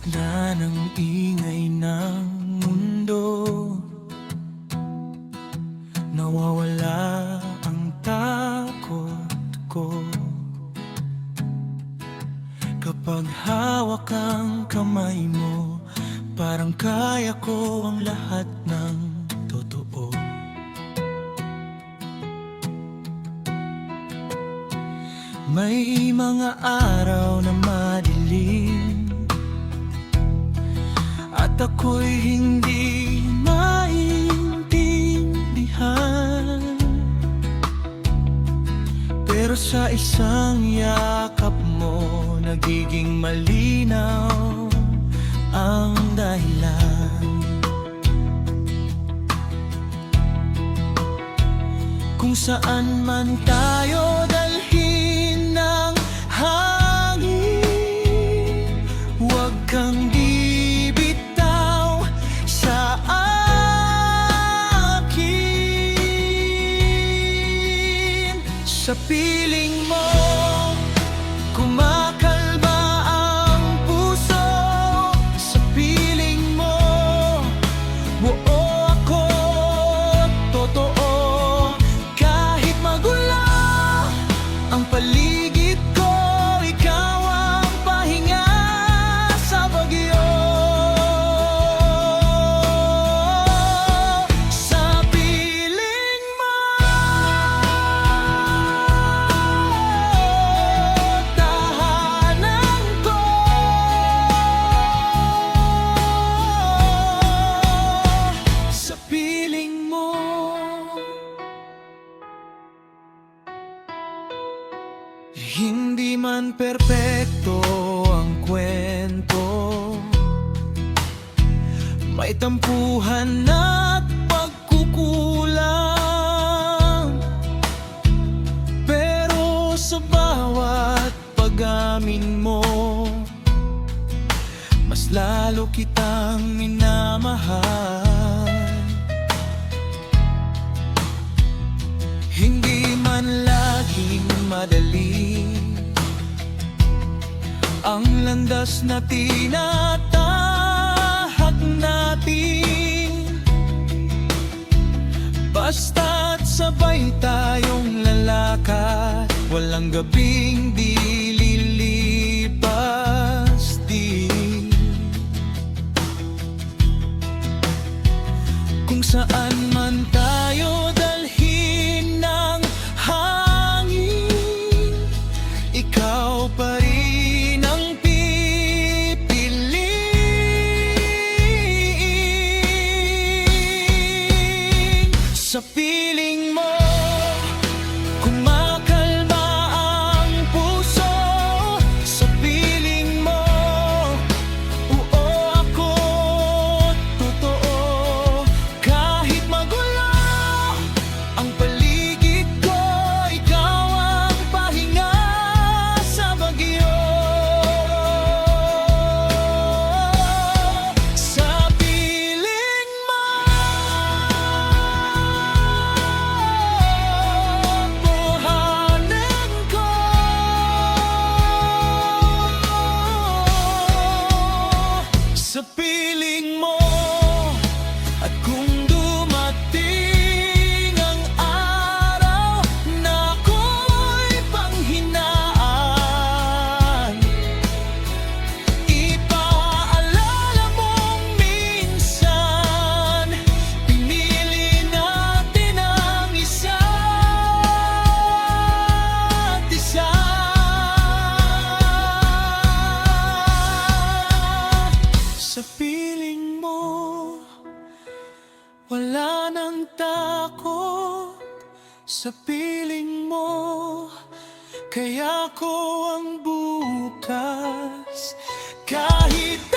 gitna ng ingay ng mundo, nawawala ang takot ko. Kapag hawak ang kamay mo, parang kaya ko ang lahat ng totoo. May mga araw na madilim at ako'y hindi maintindihan, pero sa isang yakap mo nagiging malinaw ang dahilan. Kung saan man tayo dalhin ng hangin, huwag kang bibitaw sa akin. Sa piling mo kumakalma ang puso, sa piling mo buo ako, totoo. Kahit magulo ang paligid ko, ikaw ang pahinga sa bagyo. Sa piling mo tahanan ko, sa piling mo. Hindi man perpekto ang kwento, may tampuhan at pagkukulang, pero sa bawat pag-amin mo, mas lalo kitang minamahal. Hindi man laging madali ang landas na tinatahak natin, basta't sabay tayong lalakad, walang gabing di lilipas din. Kung saan man tayo dalhin ng hangin, ikaw pa rin ang pipiliin. Sa piling mo kumakalma ang puso, sa piling mo buo ako, totoo. Kahit magulo ang paligid ko, ikaw ang pahinga sa bagyo. Sa piling mo buhanan ko, sa piling mo. At kung dumating ang araw na ako'y panghinaan, ipaalala mong minsan pinili natin ang isa't isa. Sa piling mo wala nang takot, sa piling mo kaya ko ang bukas. Kahit